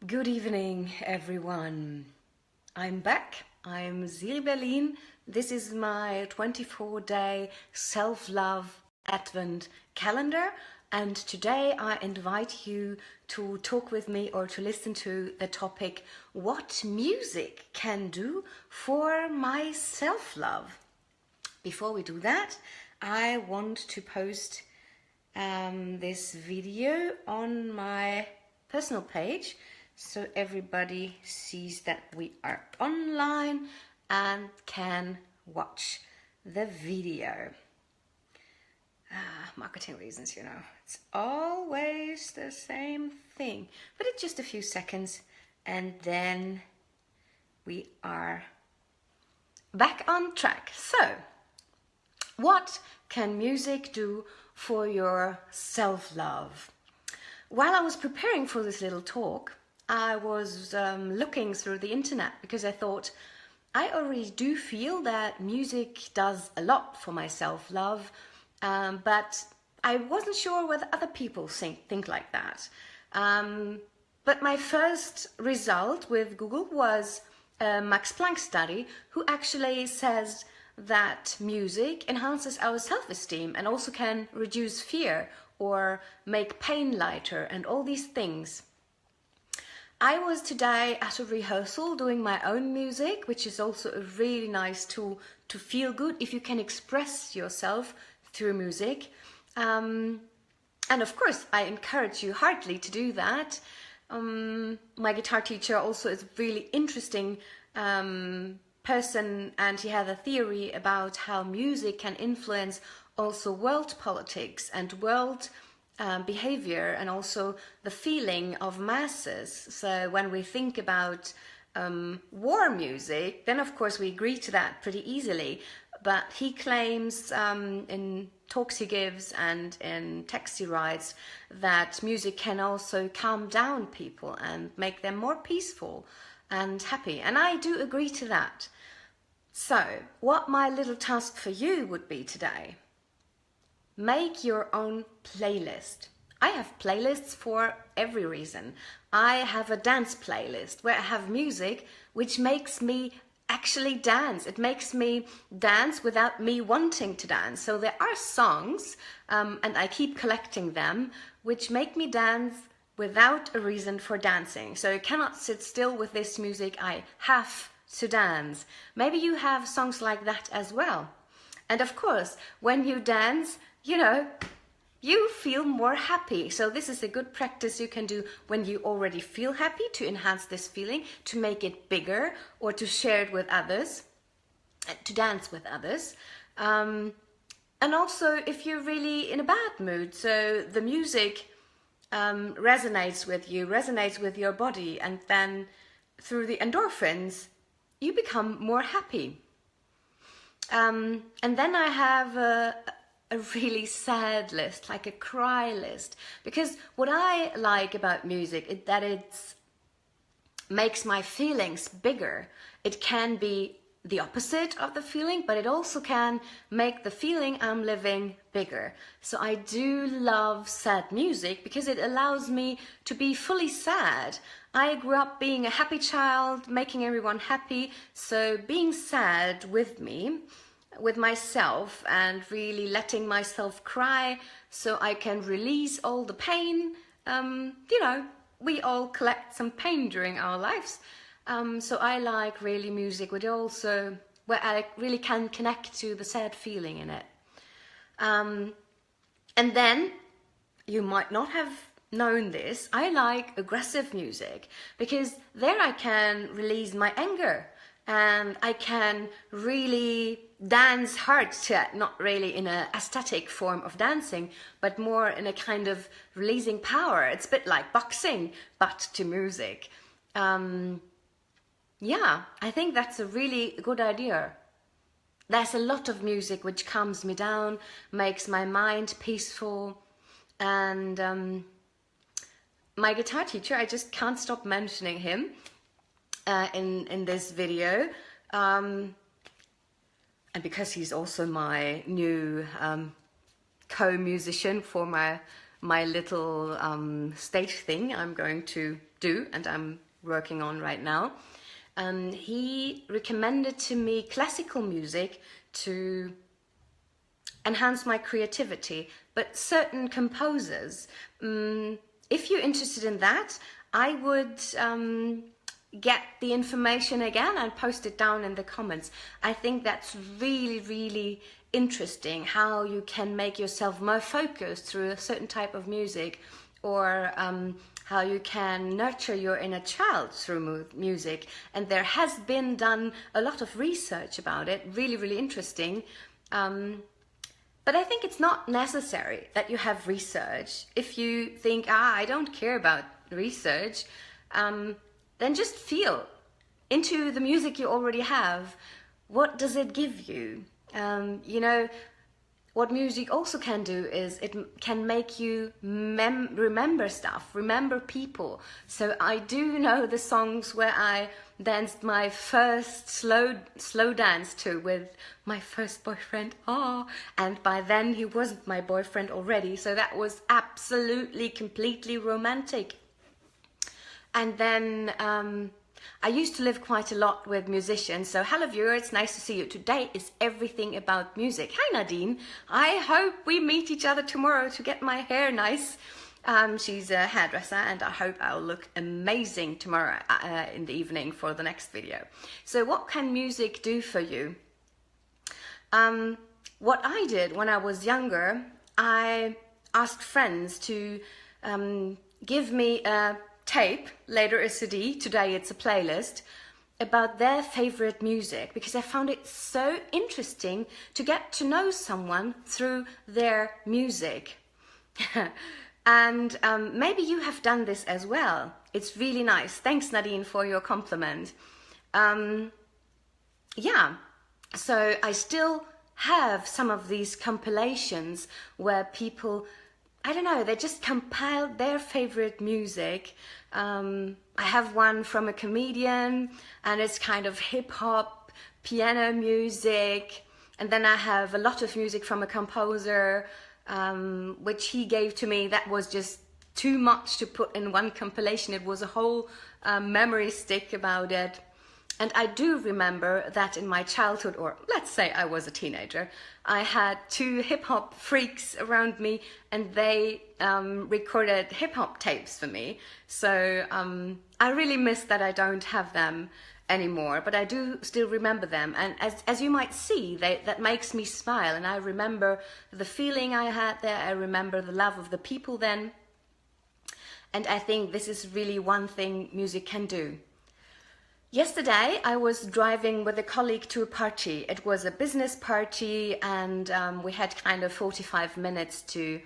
Good evening, everyone. I'm back. I'm Siri Berlin. This is my 24-day self-love Advent calendar, and today I invite you to talk with me or to listen to the topic what music can do for my self-love. Before we do that, I want to post this video on my personal page so everybody sees that we are online and can watch the video. Marketing reasons, it's always the same thing, but it's just a few seconds and then we are back on track. So, what can music do for your self-love? While I was preparing for this little talk, I was looking through the internet because I thought I already do feel that music does a lot for my self-love, but I wasn't sure whether other people think like that. But my first result with Google was a Max Planck study who actually says that music enhances our self-esteem and also can reduce fear or make pain lighter and all these things. I was today at a rehearsal doing my own music, which is also a really nice tool to feel good if you can express yourself through music. And of course, I encourage you heartily to do that. My guitar teacher also is a really interesting person, and he had a theory about how music can influence also world politics and world behavior and also the feeling of masses. So when we think about war music, then of course we agree to that pretty easily. But he claims in talks he gives and in texts he writes that music can also calm down people and make them more peaceful and happy. And I do agree to that. So what my little task for you would be today: make your own playlist. I have playlists for every reason. I have a dance playlist where I have music which makes me actually dance. It makes me dance without me wanting to dance. So there are songs, and I keep collecting them, which make me dance without a reason for dancing. So you cannot sit still with this music. I have to dance. Maybe you have songs like that as well. And of course, when you dance, you feel more happy. So this is a good practice you can do when you already feel happy, to enhance this feeling, to make it bigger, or to share it with others, to dance with others. And also if you're really in a bad mood, so the music resonates with you, resonates with your body, and then through the endorphins, you become more happy. And then I have a really sad list, like a cry list, because what I like about music is that it makes my feelings bigger. It can be the opposite of the feeling, but it also can make the feeling I'm living bigger. So I do love sad music because it allows me to be fully sad. I grew up being a happy child, making everyone happy, so being sad with me, with myself, and really letting myself cry so I can release all the pain. We all collect some pain during our lives. So I like really music where I really can connect to the sad feeling in it. And then, you might not have known this, I like aggressive music because there I can release my anger and I can really dance hard to it, not really in an aesthetic form of dancing, but more in a kind of releasing power. It's a bit like boxing, but to music. Yeah, I think that's a really good idea. There's a lot of music which calms me down, makes my mind peaceful, and my guitar teacher, I just can't stop mentioning him in this video, and because he's also my new co-musician for my little stage thing I'm going to do and I'm working on right now. He recommended to me classical music to enhance my creativity, but certain composers. If you're interested in that, I would get the information again and post it down in the comments. I think that's really, really interesting, how you can make yourself more focused through a certain type of music, or how you can nurture your inner child through music. And there has been done a lot of research about it, really, really interesting. But I think it's not necessary that you have research. If you think, I don't care about research, then just feel into the music you already have. What does it give you? You know, what music also can do is it can make you remember stuff, remember people. So I do know the songs where I danced my first slow dance to with my first boyfriend. And by then he wasn't my boyfriend already, so that was absolutely, completely romantic. And then I used to live quite a lot with musicians. So hello viewer, it's nice to see you. Today is everything about music. Hi Nadine, I hope we meet each other tomorrow to get my hair nice. She's a hairdresser and I hope I'll look amazing tomorrow in the evening for the next video. So what can music do for you? What I did when I was younger, I asked friends to give me a tape, later a CD, today it's a playlist, about their favorite music, because I found it so interesting to get to know someone through their music. And maybe you have done this as well. It's really nice. Thanks Nadine for your compliment. Yeah, so I still have some of these compilations where people, I don't know, they just compiled their favorite music. I have one from a comedian and it's kind of hip hop, piano music. And then I have a lot of music from a composer, which he gave to me. That was just too much to put in one compilation. It was a whole memory stick about it. And I do remember that in my childhood, or let's say I was a teenager, I had two hip-hop freaks around me and they recorded hip-hop tapes for me. So I really miss that I don't have them anymore, but I do still remember them. And as you might see, that makes me smile. And I remember the feeling I had there. I remember the love of the people then. And I think this is really one thing music can do. Yesterday, I was driving with a colleague to a party. It was a business party and we had kind of 45 minutes to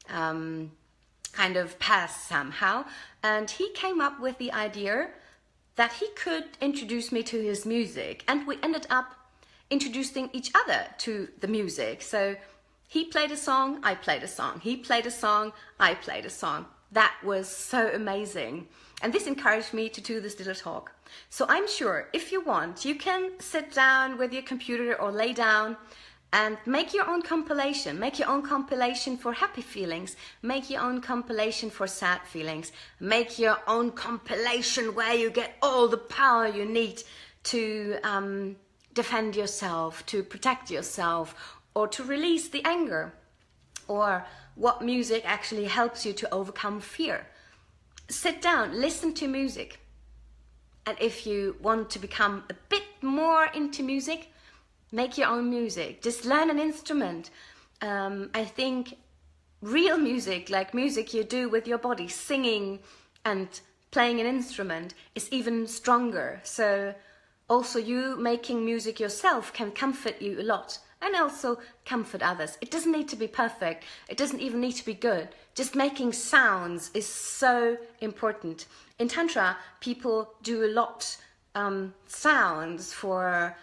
kind of pass somehow. And he came up with the idea that he could introduce me to his music. And we ended up introducing each other to the music. So he played a song, I played a song. He played a song, I played a song. That was so amazing. And this encouraged me to do this little talk. So I'm sure if you want, you can sit down with your computer or lay down and make your own compilation. Make your own compilation for happy feelings. Make your own compilation for sad feelings. Make your own compilation where you get all the power you need to defend yourself, to protect yourself, or to release the anger. Or what music actually helps you to overcome fear. Sit down, listen to music. And if you want to become a bit more into music, make your own music. Just learn an instrument. I think real music, like music you do with your body, singing and playing an instrument, is even stronger. So also you making music yourself can comfort you a lot. And also comfort others. It doesn't need to be perfect. It doesn't even need to be good. Just making sounds is so important. In Tantra, people do a lot sounds for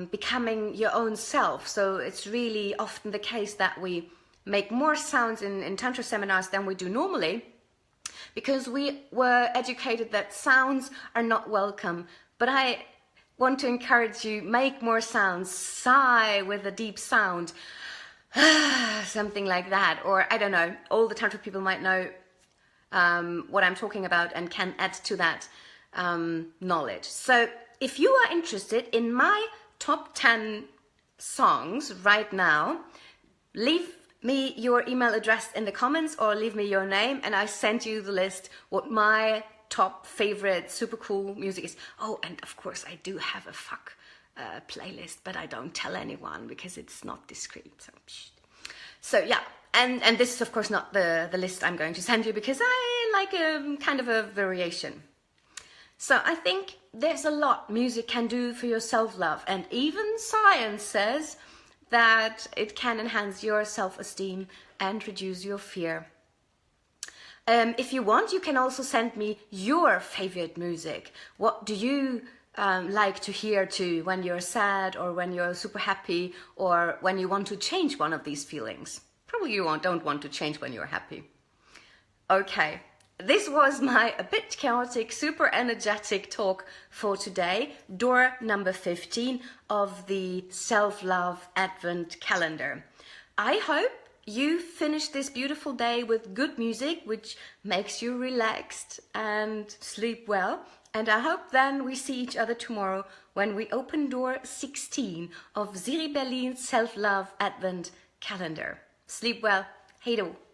becoming your own self. So it's really often the case that we make more sounds in Tantra seminars than we do normally, because we were educated that sounds are not welcome. But I want to encourage you, make more sounds, sigh with a deep sound, Something like that. Or I don't know, all the tantra people might know what I'm talking about and can add to that knowledge. So if you are interested in my top 10 songs right now, leave me your email address in the comments or leave me your name and I send you the list what my top favorite super cool music is. Oh, and of course I do have a fuck playlist, but I don't tell anyone because it's not discreet. So yeah, and this is of course not the list I'm going to send you because I like a kind of a variation. So I think there's a lot music can do for your self-love, and even science says that it can enhance your self-esteem and reduce your fear. If you want, you can also send me your favorite music. What do you like to hear to when you're sad or when you're super happy or when you want to change one of these feelings? Probably you don't want to change when you're happy. Okay, this was my a bit chaotic, super energetic talk for today, door number 15 of the Self-Love Advent Calendar. I hope you finish this beautiful day with good music, which makes you relaxed and sleep well. And I hope then we see each other tomorrow when we open door 16 of Siri Berlin's Self-Love Advent Calendar. Sleep well. Hej då!